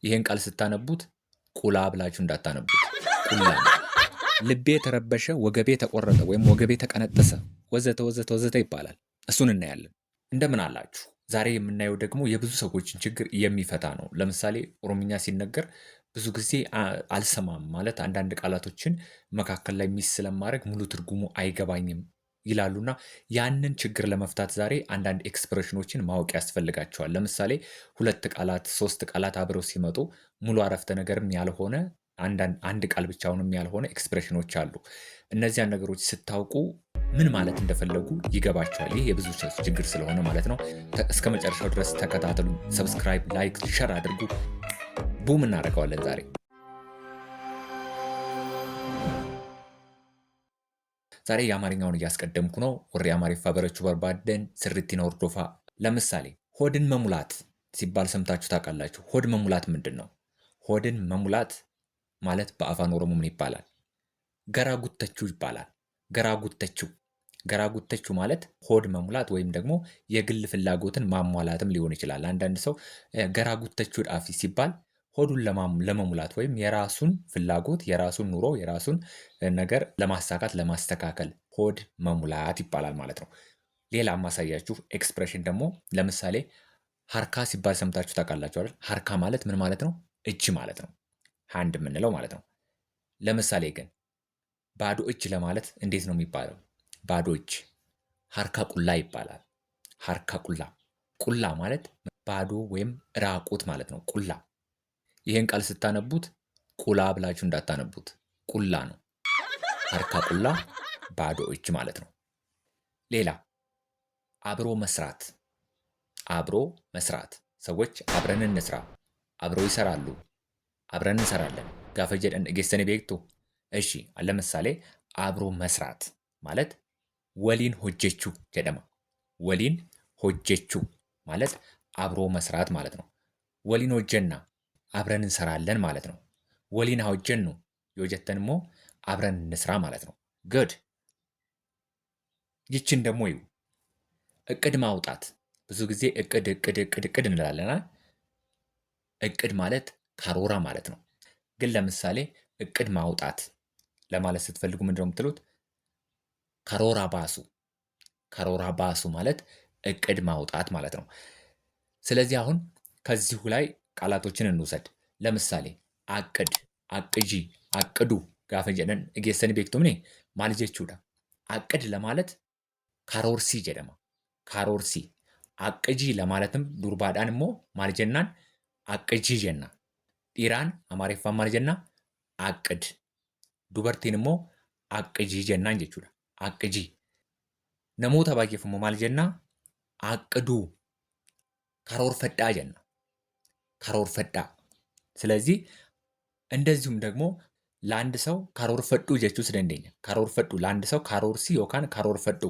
ይሄን ቃል ስታነቡት ቁላ ብላችሁ እንዳታነቡት። ቁላ ልቤ ተረበሸ፣ ወገቤ ተቆረጠ ወይም ወገቤ ተቀነጠሰ ወዘተ ወዘተ ወዘተ ይባላል። እሱን እናያለን። እንደምን አላችሁ? ዛሬ የምናየው ደግሞ የብዙ ሰዎችን ችግር የሚፈታ ነው። ለምሳሌ ኦሮምኛ ሲነገር ብዙ ጊዜ አልሰማም ማለት አንዳንድ ቃላቶችን መካከል ላይ ሚስ ስለማድረግ ሙሉ ትርጉሙ አይገባኝም ይላሉና ያንን ችግር ለመፍታት ዛሬ አንዳንድ ኤክስፕሬሽኖችን ማወቅ ያስፈልጋቸዋል። ለምሳሌ 2 ቃላት 3 ቃላት አብረው ሲመጡ ሙሉ አረፍተ ነገርም ያልሆነ አንድ ቃል ብቻውንም ያልሆነ ኤክስፕሬሽኖች አሉ። እነዚያን ነገሮች ስታውቁ ምን ማለት እንደፈለጉ ይገባቸዋል። ይህ የብዙ ችግር ስለሆነ ማለት ነው። እስከ መጨረሻው ድረስ ተከታተሉ። ሰብስክራይብ፣ ላይክ፣ ሸር አድርጉ። ቡም እናደርገዋለን ዛሬ። ዛሬ የአማርኛውን እያስቀደምኩ ነው። ወሬ አማሪፋ በረቹ በርባደን ስሪቲና ወርዶፋ። ለምሳሌ ሆድን መሙላት ሲባል ሰምታችሁ ታውቃላችሁ? ሆድ መሙላት ምንድን ነው? ሆድን መሙላት ማለት በአፋን ኦሮሞ ምን ይባላል? ገራ ጉተቹ ይባላል። ገራ ጉተቹ ገራ ጉተቹ ማለት ሆድ መሙላት ወይም ደግሞ የግል ፍላጎትን ማሟላትም ሊሆን ይችላል። አንዳንድ ሰው ገራ ጉተቹ ዳፊ ሲባል ሆዱን ለመሙላት ወይም የራሱን ፍላጎት፣ የራሱን ኑሮ፣ የራሱን ነገር ለማሳካት ለማስተካከል ሆድ መሙላት ይባላል ማለት ነው። ሌላ ማሳያችሁ ኤክስፕሬሽን ደግሞ ለምሳሌ ሀርካ ሲባል ሰምታችሁ ታውቃላችሁ አይደል? ሀርካ ማለት ምን ማለት ነው? እጅ ማለት ነው። ሃንድ የምንለው ማለት ነው። ለምሳሌ ግን ባዶ እጅ ለማለት እንዴት ነው የሚባለው? ባዶ እጅ ሀርካ ቁላ ይባላል። ሀርካ ቁላ። ቁላ ማለት ባዶ ወይም ራቁት ማለት ነው። ቁላ። ይሄን ቃል ስታነቡት ቁላ ብላችሁ እንዳታነቡት፣ ቁላ ነው። ሀርካ ቁላ ባዶ እጅ ማለት ነው። ሌላ አብሮ መስራት። አብሮ መስራት ሰዎች አብረን እንስራ፣ አብረው ይሰራሉ፣ አብረን እንሰራለን። ጋፈ ጀደን ጌሰኔ ቤክቱ። እሺ ለምሳሌ አብሮ መስራት ማለት ወሊን ሆጀቹ ጀደማ። ወሊን ሆጀቹ ማለት አብሮ መስራት ማለት ነው። ወሊን ሆጀና አብረን እንሰራለን ማለት ነው። ወሊን ሆጀኑ የወጀተን ሞ አብረን እንስራ ማለት ነው። ግድ ይችን ደግሞ ይዩ እቅድ ማውጣት። ብዙ ጊዜ እቅድ እቅድ እቅድ እቅድ እንላለና እቅድ ማለት ካሮራ ማለት ነው። ግን ለምሳሌ እቅድ ማውጣት ለማለት ስትፈልጉ ምንድነው የምትሉት? ካሮራ ባሱ። ካሮራ ባሱ ማለት እቅድ ማውጣት ማለት ነው። ስለዚህ አሁን ከዚሁ ላይ ቃላቶችን እንውሰድ። ለምሳሌ አቅድ፣ አቅጂ፣ አቅዱ ጋፈ ጀደን እጌሰን ቤክቱ ምኔ ማልጀቹዳ። አቅድ ለማለት ካሮርሲ ጀደማ። ካሮርሲ። አቅጂ ለማለትም ዱርባዳን ሞ ማልጀናን አቅጂ ጀና። ዲራን አማሪፋን ማልጀና አቅድ፣ ዱበርቲን ሞ አቅጂ ጀናን ጀቹዳ። አቅጂ። ነሞታ ባየፍ ሞ ማልጀና አቅዱ፣ ካሮርፈዳ ጀና። ካሮርፈዳ። ስለዚህ እንደዚሁም ደግሞ ለአንድ ሰው ካሮርፈዱ ጀቹስ ደንደኛ። ካሮርፈዱ ለአንድ ሰው ካሮርሲ ዮካን ካሮርፈዱ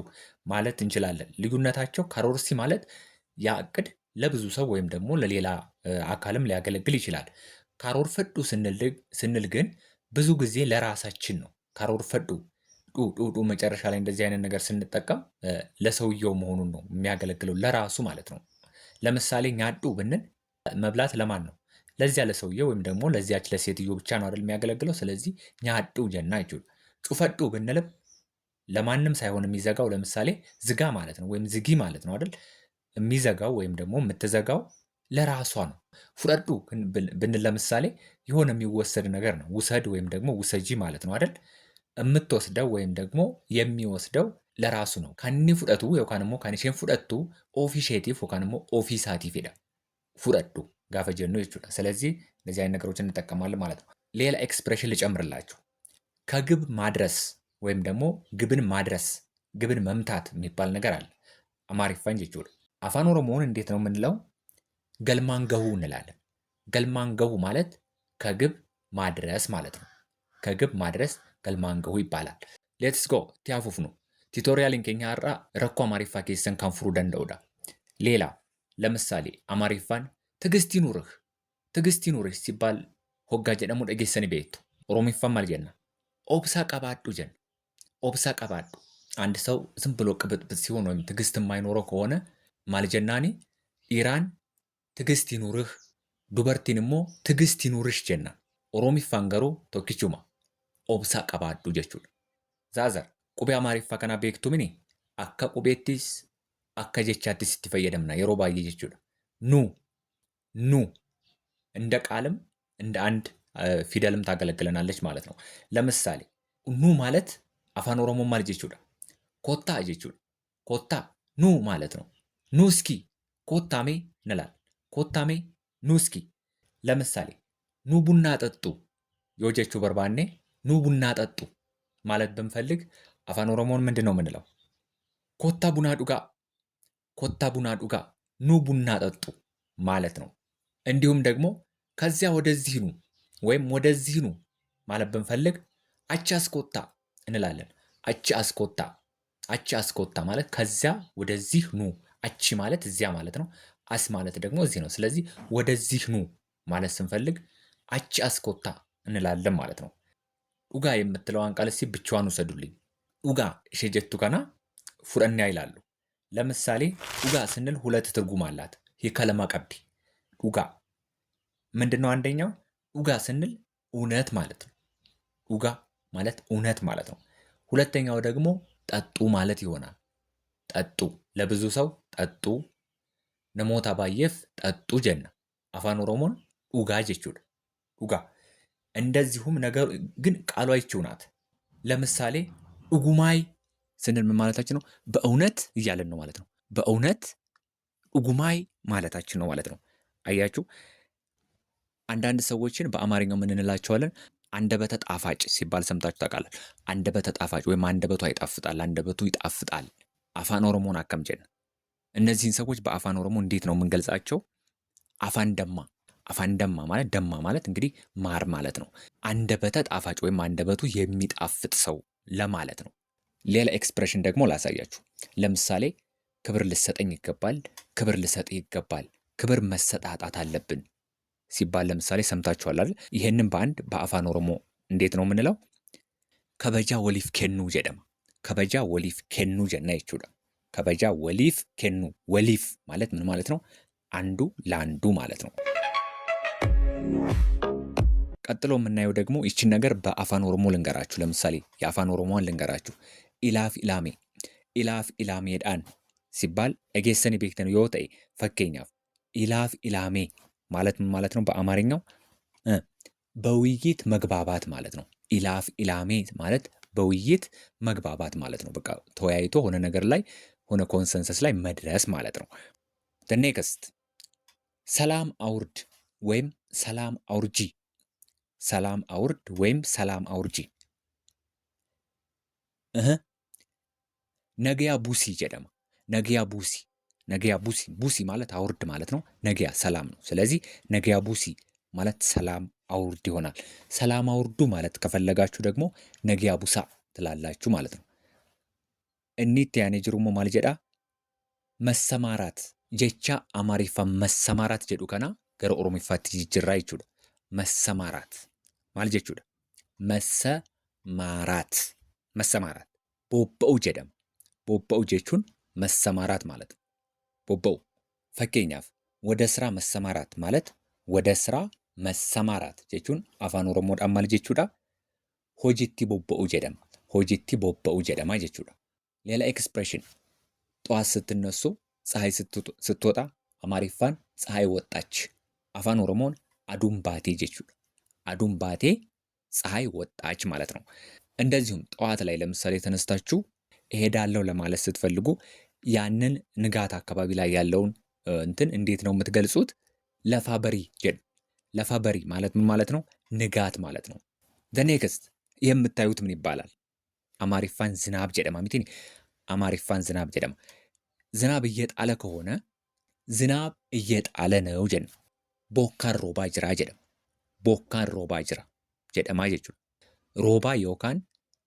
ማለት እንችላለን። ልዩነታቸው ካሮርሲ ማለት ያ እቅድ ለብዙ ሰው ወይም ደግሞ ለሌላ አካልም ሊያገለግል ይችላል። ካሮርፈዱ ስንል ግን ብዙ ጊዜ ለራሳችን ነው። ካሮርፈዱ ዱ መጨረሻ ላይ እንደዚህ አይነት ነገር ስንጠቀም ለሰውየው መሆኑን ነው የሚያገለግለው፣ ለራሱ ማለት ነው። ለምሳሌ ኛዱ ብንል መብላት ለማን ነው? ለዚያ ለሰውየው ወይም ደግሞ ለዚያች ለሴትዮ ብቻ ነው አይደል የሚያገለግለው። ስለዚህ ኛዱ ጀና ይችላል። ጩፈዱ ብንልም ለማንም ሳይሆን የሚዘጋው ለምሳሌ ዝጋ ማለት ነው፣ ወይም ዝጊ ማለት ነው አይደል? የሚዘጋው ወይም ደግሞ የምትዘጋው ለራሷ ነው። ፍረዱ ብንል ለምሳሌ የሆነ የሚወሰድ ነገር ነው። ውሰድ ወይም ደግሞ ውሰጂ ማለት ነው አይደል? የምትወስደው ወይም ደግሞ የሚወስደው ለራሱ ነው። ካኒ ፍደቱ ዮካንሞ ካኒሼን ፍደቱ ኦፊሼቲፍ ዮካንሞ ኦፊሳቲፍ ሄዳ ፍረዱ ጋፈ ጀኑ ይችላል። ስለዚህ እንደዚህ አይነት ነገሮችን እንጠቀማለን ማለት ነው። ሌላ ኤክስፕሬሽን ልጨምርላችሁ። ከግብ ማድረስ ወይም ደግሞ ግብን ማድረስ፣ ግብን መምታት የሚባል ነገር አለ። አማሪፋን ጀቹ። አፋን ኦሮሞውን እንዴት ነው የምንለው? ገልማን ገሁ እንላለን። ገልማን ገሁ ማለት ከግብ ማድረስ ማለት ነው። ከግብ ማድረስ ገልማን ገሁ ይባላል። ሌትስ ጎ ቲያፉፍ ነው ቲቶሪያልን ኬኛ አራ ረኮ አማሪፋ ኬሰን ካንፍሩ ደንደውዳ። ሌላ ለምሳሌ አማሪፋን ትግስት ይኑርህ፣ ትግስት ይኑርህ ሲባል ሆጋ ጀደሙ ደጌሰን ቤቱ ኦሮሚፋን ማልጀና ኦብሳ ቀባዱ ጀን። ኦብሳ ቀባዱ አንድ ሰው ዝም ብሎ ቅብጥብጥ ሲሆን ወይም ትግስት የማይኖረው ከሆነ ማልጀናኒ ኢራን ትግስት ይኑርህ dubartiin immoo tigistii nuurish jenna. Oromiffaan garuu tokkichuma obsa qabaadhu jechuudha. Zaazar qubee Amaariffaa kana beektu mini akka qubeettis akka jechaattis itti fayyadamna yeroo baay'ee jechuudha. ኑ እንደ ቃልም እንደ አንድ ፊደልም ታገለግለናለች ማለት ነው። ለምሳሌ ኑ ማለት አፋን ኦሮሞ ማለት jechuudha. ኮታ jechuudha. ኮታ ኑ ማለት ነው። ኑ እስኪ ኮታሜ እንላለን። ኮታሜ ኑ እስኪ ለምሳሌ ኑ ቡና ጠጡ yoo jechuu barbaanne ኑ ቡና ጠጡ ማለት ብንፈልግ አፋን ኦሮሞን ምንድን ነው የምንለው? ኮታ ቡና ዱጋ፣ ኮታ ቡና ዱጋ፣ ኑ ቡና ጠጡ ማለት ነው። እንዲሁም ደግሞ ከዚያ ወደዚህ ኑ ወይም ወደዚህ ኑ ማለት ብንፈልግ አቺ አስኮታ እንላለን። አቺ አስኮታ፣ አቺ አስኮታ ማለት ከዚያ ወደዚህ ኑ። አቺ ማለት እዚያ ማለት ነው። አስ ማለት ደግሞ እዚህ ነው። ስለዚህ ወደዚህ ኑ ማለት ስንፈልግ አቺ አስኮታ እንላለን ማለት ነው። ዱጋ የምትለዋን ቃል እስኪ ብቻዋን ውሰዱልኝ። ዱጋ ishee jettu kana fudhannaa ይላሉ። ለምሳሌ ዱጋ ስንል ሁለት ትርጉም አላት። የከለማ ቀብዲ ዱጋ ምንድነው? አንደኛው ዱጋ ስንል እውነት ማለት ነው። ዱጋ ማለት እውነት ማለት ነው። ሁለተኛው ደግሞ ጠጡ ማለት ይሆናል። ጠጡ ለብዙ ሰው ጠጡ፣ ነሞታ ባየፍ ጠጡ ጀና አፋን ኦሮሞን ዱጋ jechuudha። ዱጋ እንደዚሁም ነገር ግን ቃሏ ይቺው ናት። ለምሳሌ ዱጉማይ ስንል ምን ማለታችን ነው? በእውነት እያለን ነው ማለት ነው። በእውነት ዱጉማይ ማለታችን ነው ማለት ነው። አያችሁ፣ አንዳንድ ሰዎችን በአማርኛው ምን እንላቸዋለን? አንደበተ ጣፋጭ ሲባል ሰምታችሁ ታውቃላችሁ። አንደበተ ጣፋጭ ወይም አንደበቷ ይጣፍጣል፣ አንደበቱ ይጣፍጣል። አፋን ኦሮሞን አከምጀን። እነዚህን ሰዎች በአፋን ኦሮሞ እንዴት ነው የምንገልጻቸው? አፋን ደማ። አፋን ደማ ማለት ደማ ማለት እንግዲህ ማር ማለት ነው። አንደበተ ጣፋጭ ወይም አንደበቱ የሚጣፍጥ ሰው ለማለት ነው። ሌላ ኤክስፕሬሽን ደግሞ ላሳያችሁ። ለምሳሌ ክብር ልሰጠኝ ይገባል፣ ክብር ልሰጥ ይገባል፣ ክብር መሰጣጣት አለብን ሲባል ለምሳሌ ሰምታችኋል አይደል? ይሄንን በአንድ በአፋን ኦሮሞ እንዴት ነው የምንለው? ከበጃ ወሊፍ ኬኑ ጀደማ። ከበጃ ወሊፍ ኬኑ ጀና ይችላል። ከበጃ ወሊፍ ኬኑ። ወሊፍ ማለት ምን ማለት ነው? አንዱ ለአንዱ ማለት ነው። ቀጥሎ የምናየው ደግሞ ይችን ነገር በአፋን ኦሮሞ ልንገራችሁ። ለምሳሌ የአፋን ኦሮሞን ልንገራችሁ። ኢላፍ ኢላሜ፣ ኢላፍ ኢላሜዳን ሲባል እጌሰኒ ቤክተን yoo ta'e fakkeenyaaf ኢላፍ ኢላሜ ማለት ምን ማለት ነው? በአማርኛው በውይይት መግባባት ማለት ነው። ኢላፍ ኢላሜ ማለት በውይይት መግባባት ማለት ነው። በቃ ተወያይቶ ሆነ ነገር ላይ ሆነ ኮንሰንሰስ ላይ መድረስ ማለት ነው። the next ሰላም አውርድ ወይም ሰላም አውርጂ። ሰላም አውርድ ወይም ሰላም አውርጂ። ነገያ ቡሲ ጀደማ። ነገያ ቡሲ፣ ነገያ ቡሲ። ቡሲ ማለት አውርድ ማለት ነው። ነገያ ሰላም ነው። ስለዚህ ነገያ ቡሲ ማለት ሰላም አውርድ ይሆናል። ሰላም አውርዱ ማለት ከፈለጋችሁ ደግሞ ነገያ ቡሳ ትላላችሁ ማለት ነው። እኒት ያኔ ጅሩሞ ማልጀዳ መሰማራት ጀቻ አማሪፋ መሰማራት ጀዱ ከና ገረ ኦሮሚፋት ጅጅራ ይችላል። መሰማራት ማል ጀቹዳ መሰማራት፣ መሰማራት ቦበኡ ጀደም። ቦበኡ ጀቹን መሰማራት ማለት ነው። ቦበኡ ፈኬኛፍ ወደ ስራ መሰማራት ማለት ወደ ስራ መሰማራት ጀቹን አፋን ኦሮሞዳን ማል ጀቹዳ ሆጂቲ ቦበኡ ጀደም። ሆጂቲ ቦበኡ ጀደማ ጀቹዳ። ሌላ ኤክስፕሬሽን ጠዋት ስትነሱ ፀሐይ ስትወጣ አማሪፋን ፀሐይ ወጣች፣ አፋን ኦሮሞን አዱን ባቴ ጀቹዳ። አዱን ባቴ ፀሐይ ወጣች ማለት ነው። እንደዚሁም ጠዋት ላይ ለምሳሌ ተነስታችሁ እሄዳለሁ ለማለት ስትፈልጉ ያንን ንጋት አካባቢ ላይ ያለውን እንትን እንዴት ነው የምትገልጹት? ለፋበሪ ጀን። ለፋበሪ ማለት ምን ማለት ነው? ንጋት ማለት ነው። ኔክስት የምታዩት ምን ይባላል? አማሪፋን ዝናብ ጀደማ ሚቲኒ። አማሪፋን ዝናብ ጀደማ። ዝናብ እየጣለ ከሆነ ዝናብ እየጣለ ነው ጀን። ቦካን ሮባ ጅራ ጀደም። ቦካን ሮባ ጅራ ጀደማ ጀቹ። ሮባ ዮካን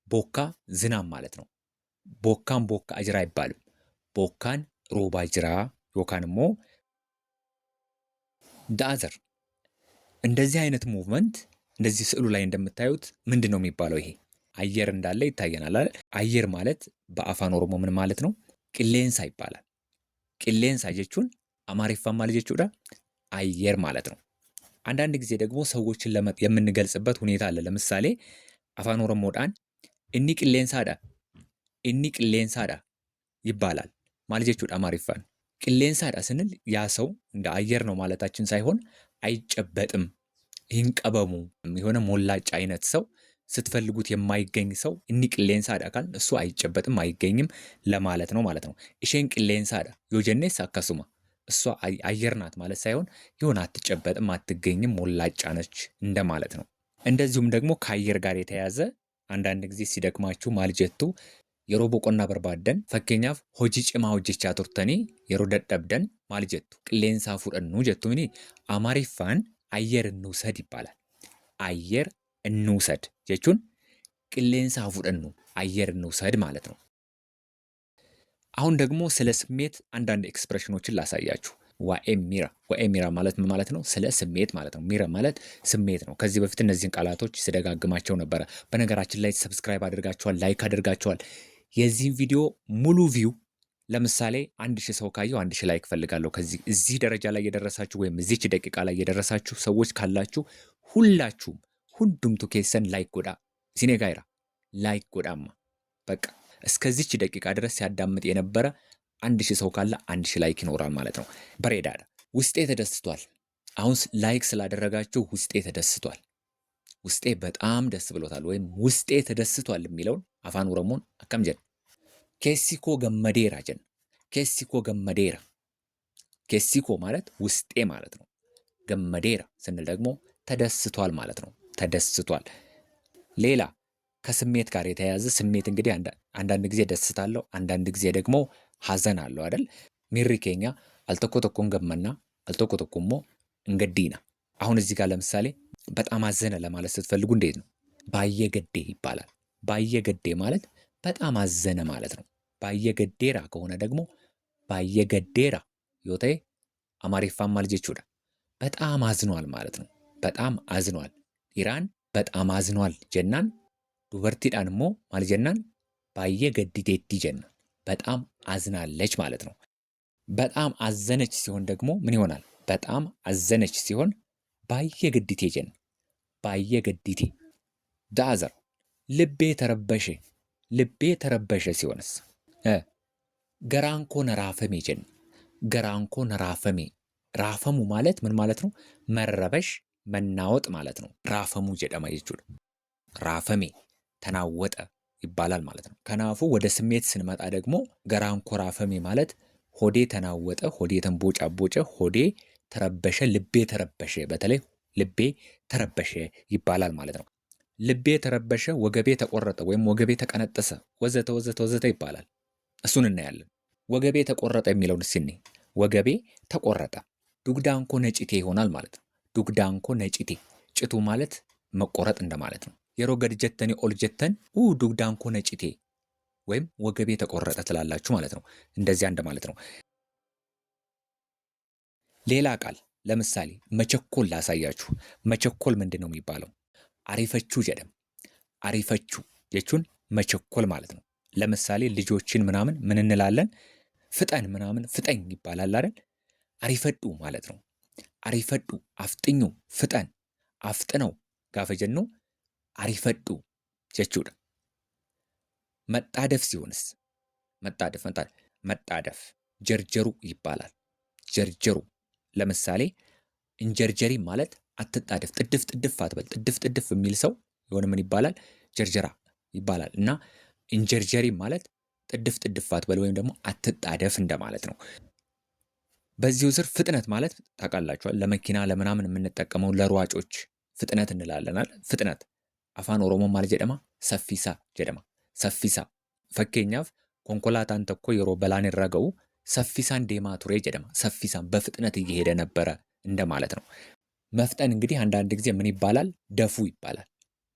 ቦካ ዝናብ ማለት ነው። ቦካን ቦካ ጅራ አይባልም። ቦካን ሮባ ጅራ ዮካን ሞ ዳዘር። እንደዚህ አይነት ሙቭመንት እንደዚህ ስዕሉ ላይ እንደምታዩት ምንድን ነው የሚባለው? ይሄ አየር እንዳለ ይታየናል አይደል? አየር ማለት በአፋን ኦሮሞ ምን ማለት ነው? ቅሌንሳ ይባላል። ቅሌንሳ ጀቹን አማሪፋ ማለት ጀቹዳ አየር ማለት ነው። አንዳንድ ጊዜ ደግሞ ሰዎችን የምንገልጽበት ሁኔታ አለ። ለምሳሌ አፋን ኦሮሞodhaan inni qilleensaadha inni qilleensaadha ይባላል። ማል jechuudha amaariffaan qilleensaadha ስንል ያ ሰው እንደ አየር ነው ማለታችን ሳይሆን አይጨበጥም፣ ይንቀበሙ የሆነ ሞላጭ አይነት ሰው ስትፈልጉት የማይገኝ ሰው እኒ qilleensaadha ካልን እሱ አይጨበጥም አይገኝም ለማለት ነው ማለት ነው። isheen qilleensaadha yoo jennes akkasuma እሷ አየር ናት ማለት ሳይሆን የሆነ አትጨበጥም አትገኝም ሞላጫ ነች እንደማለት ነው። እንደዚሁም ደግሞ ከአየር ጋር የተያዘ አንዳንድ ጊዜ ሲደክማችሁ ማል jettu yeroo boqonnaa barbaadan fakkeenyaaf hojii cimaa hojjechaa turtanii yeroo dadhabdan maal jettu qilleensaa fudhannu jettuuni amaariffaan ayyer እንውሰድ ይባላል። አየር እንውሰድ jechuun qilleensaa fudhannu አየር እንውሰድ ማለት ነው። አሁን ደግሞ ስለ ስሜት አንዳንድ ኤክስፕሬሽኖችን ላሳያችሁ። ዋኤ ሚራ ማለት ምን ማለት ነው? ስለ ስሜት ማለት ነው። ሚራ ማለት ስሜት ነው። ከዚህ በፊት እነዚህን ቃላቶች ስደጋግማቸው ነበረ። በነገራችን ላይ ሰብስክራይብ አድርጋችኋል፣ ላይክ አድርጋችኋል። የዚህን ቪዲዮ ሙሉ ቪው ለምሳሌ 1000 ሰው ካየው 1000 ላይክ ፈልጋለሁ። ከዚህ እዚህ ደረጃ ላይ የደረሳችሁ ወይም እዚች ደቂቃ ላይ የደረሳችሁ ሰዎች ካላችሁ ሁላችሁም ሁንዱምቱ ኬሰን ላይክ ጎዳ ሲኔጋይራ ላይክ ጎዳማ በቃ እስከዚች ደቂቃ ድረስ ሲያዳምጥ የነበረ 1000 ሰው ካለ 1000 ላይክ ይኖራል ማለት ነው። በሬዳዳ ውስጤ ተደስቷል። አሁን ላይክ ስላደረጋችሁ ውስጤ ተደስቷል። ውስጤ በጣም ደስ ብሎታል ወይም ውስጤ ተደስቷል የሚለውን አፋን ኦሮሞን አከም ጀን ኬሲኮ ገመዴራ ጀን ኬሲኮ ገመዴራ ኬሲኮ ማለት ውስጤ ማለት ነው። ገመዴራ ስንል ደግሞ ተደስቷል ማለት ነው። ተደስቷል። ሌላ ከስሜት ጋር የተያያዘ ስሜት እንግዲህ አንዳንድ ጊዜ ደስታ አለው፣ አንዳንድ ጊዜ ደግሞ ሐዘን አለው አይደል? ሚሪ ኬኛ አልተኮ ተኮን ገመና አልተኮ ተኮሞ እንገዲና። አሁን እዚህ ጋር ለምሳሌ በጣም አዘነ ለማለት ስትፈልጉ እንዴት ነው? ባየገዴ ይባላል። ባየገዴ ማለት በጣም አዘነ ማለት ነው። ባየገዴራ ከሆነ ደግሞ ባየገዴራ ዮቴ አማሪፋን ማል jechuudha በጣም አዝኗል ማለት ነው። በጣም አዝኗል። ኢራን በጣም አዝኗል ጀናን ዱበርቲዳን ሞ ማል ጀናን ባየገዲቴቲ ጀናን በጣም አዝናለች ማለት ነው። በጣም አዘነች ሲሆን ደግሞ ምን ይሆናል? በጣም አዘነች ሲሆን ባየገዲቴ ጀን ባየገዲቴ ዳዘር ልቤ ተረበሸ ልቤ ተረበሸ ሲሆንስ ገራንኮ ነራፈሜ ጀን ገራንኮ ነራፈሜ ራፈሙ ማለት ምን ማለት ነው? መረበሽ መናወጥ ማለት ነው። ራፈሙ ጀደማ ይችላል። ራፈሜ ተናወጠ ይባላል ማለት ነው። ከናፉ ወደ ስሜት ስንመጣ ደግሞ ገራንኮ ራፈሜ ማለት ሆዴ ተናወጠ፣ ሆዴ ተንቦጫቦጨ፣ ሆዴ ተረበሸ፣ ልቤ ተረበሸ፣ በተለይ ልቤ ተረበሸ ይባላል ማለት ነው። ልቤ ተረበሸ፣ ወገቤ ተቆረጠ ወይም ወገቤ ተቀነጠሰ ወዘተ ወዘተ ወዘተ ይባላል። እሱን እናያለን። ወገቤ ተቆረጠ የሚለውን እስኪ ወገቤ ተቆረጠ ዱግዳንኮ ነጭቴ ይሆናል ማለት ነው። ዱግዳንኮ ነጭቴ ጭቱ ማለት መቆረጥ እንደማለት ነው። የሮ ገድጀተን ኦልጀተን ዱግዳንኮ ነጭቴ ወይም ወገቤ ተቆረጠ ትላላችሁ ማለት ነው። እንደዚያ እንደማለት ነው። ሌላ ቃል ለምሳሌ መቸኮል ላሳያችሁ። መቸኮል ምንድን ነው የሚባለው? አሪፈቹ ጀደም አሪፈቹ jechuun መቸኮል ማለት ነው። ለምሳሌ ልጆችን ምናምን ምን እንላለን? ፍጠን ምናምን ፍጠኝ ይባላል አይደል? አሪፈዱ ማለት ነው። አሪፈዱ አፍጥኙ፣ ፍጠን፣ አፍጥነው ጋፈ ጀኑ አሪፈዱ jechuudha። መጣደፍ ሲሆንስ? መጣደፍ ጀርጀሩ ይባላል። ጀርጀሩ ለምሳሌ እንጀርጀሪ ማለት አትጣደፍ፣ ጥድፍ ጥድፍ አትበል። ጥድፍ ጥድፍ የሚል ሰው የሆነ ምን ይባላል? ጀርጀራ ይባላል። እና እንጀርጀሪ ማለት ጥድፍ ጥድፍ አትበል ወይም ደግሞ አትጣደፍ እንደማለት ነው። በዚሁ ስር ፍጥነት ማለት ታውቃላችኋል። ለመኪና ለምናምን የምንጠቀመው ለሯጮች ፍጥነት እንላለናል። ፍጥነት አፋን ኦሮሞ ማል ጀደማ ሰፊሳ ጀደማ ሰፊሳ ፈኬኛፍ ኮንኮላታን ተኮ የሮ በላን ይረገው ሰፊሳን ዴማ ቱሬ ጀደማ ሰፊሳን በፍጥነት እየሄደ ነበረ እንደማለት ነው። መፍጠን እንግዲህ አንዳንድ ጊዜ ምን ይባላል? ደፉ ይባላል።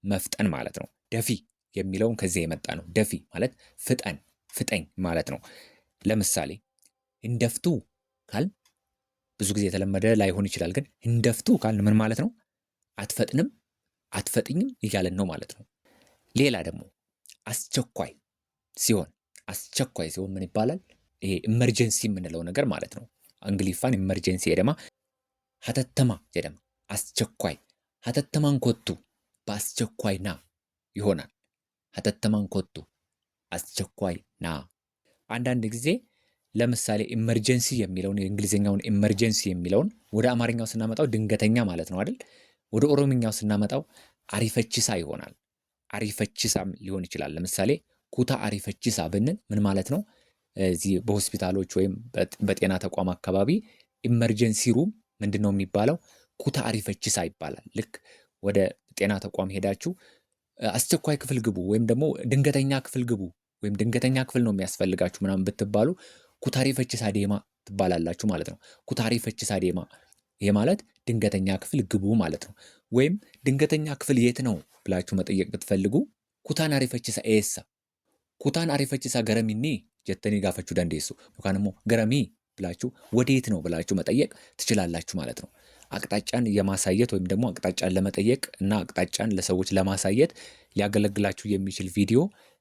መፍጠን ማለት ነው። ደፊ የሚለውን ከዚህ የመጣ ነው። ደፊ ማለት ፍጠን፣ ፍጠኝ ማለት ነው። ለምሳሌ እንደፍቱ ካል ብዙ ጊዜ የተለመደ ላይሆን ይችላል። ግን እንደፍቱ ካል ምን ማለት ነው? አትፈጥንም፣ አትፈጥኝም እያለን ነው ማለት ነው። ሌላ ደግሞ አስቸኳይ ሲሆን ምን ይባላል? ይሄ ኢመርጀንሲ የምንለው ነገር ማለት ነው። እንግሊፋን ኢመርጀንሲ ጀደማ ሀተተማ ጀደማ አስቸኳይ ሀተተማን ኮቱ በአስቸኳይ ና ይሆናል። ሀተተማን ኮቱ አስቸኳይ ና። አንዳንድ ጊዜ ለምሳሌ ኢመርጀንሲ የሚለውን የእንግሊዝኛውን ኢመርጀንሲ የሚለውን ወደ አማርኛው ስናመጣው ድንገተኛ ማለት ነው አይደል? ወደ ኦሮምኛው ስናመጣው አሪፈችሳ ይሆናል። አሪፈችሳም ሊሆን ይችላል። ለምሳሌ ኩታ አሪፈችሳ ብንል ምን ማለት ነው? እዚህ በሆስፒታሎች ወይም በጤና ተቋም አካባቢ ኢመርጀንሲ ሩም ምንድን ነው የሚባለው? ኩታ አሪፈችሳ ይባላል። ልክ ወደ ጤና ተቋም ሄዳችሁ አስቸኳይ ክፍል ግቡ ወይም ደግሞ ድንገተኛ ክፍል ግቡ ወይም ድንገተኛ ክፍል ነው የሚያስፈልጋችሁ ምናምን ብትባሉ ኩታሪ ፈችሳ ዴማ ትባላላችሁ ማለት ነው። ኩታሪ ፈችሳ ዴማ ይሄ ማለት ድንገተኛ ክፍል ግቡ ማለት ነው። ወይም ድንገተኛ ክፍል የት ነው ብላችሁ መጠየቅ ብትፈልጉ ኩታን አሪፈችሳ ኤሳ ኩታን አሪፈችሳ ገረሚኒ ጀተኒ ጋፈችሁ ደንዴሱ ዮካን ደግሞ ገረሚ ብላችሁ ወዴት ነው ብላችሁ መጠየቅ ትችላላችሁ ማለት ነው። አቅጣጫን የማሳየት ወይም ደግሞ አቅጣጫን ለመጠየቅ እና አቅጣጫን ለሰዎች ለማሳየት ሊያገለግላችሁ የሚችል ቪዲዮ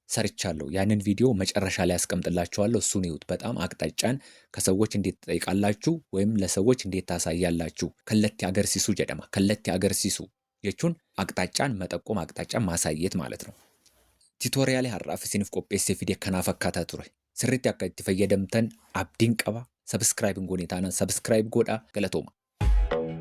ሰርቻለሁ። ያንን ቪዲዮ መጨረሻ ላይ አስቀምጥላችኋለሁ። እሱን ይዩት። በጣም አቅጣጫን ከሰዎች እንዴት ትጠይቃላችሁ ወይም ለሰዎች እንዴት ታሳያላችሁ። ከለtti አገርሲሱ ጀደማ ከለtti አገርሲሱ jechuun አቅጣጫን መጠቆም አቅጣጫን ማሳየት ማለት ነው። ቲቶሪያሌ har'aaf isiniif qopheessee fide kanaaf akkaataa ture. Sirriitti akka itti fayyadamtan abdiin qaba. Subscribe goonee taanaan subscribe godhaa. Galatooma.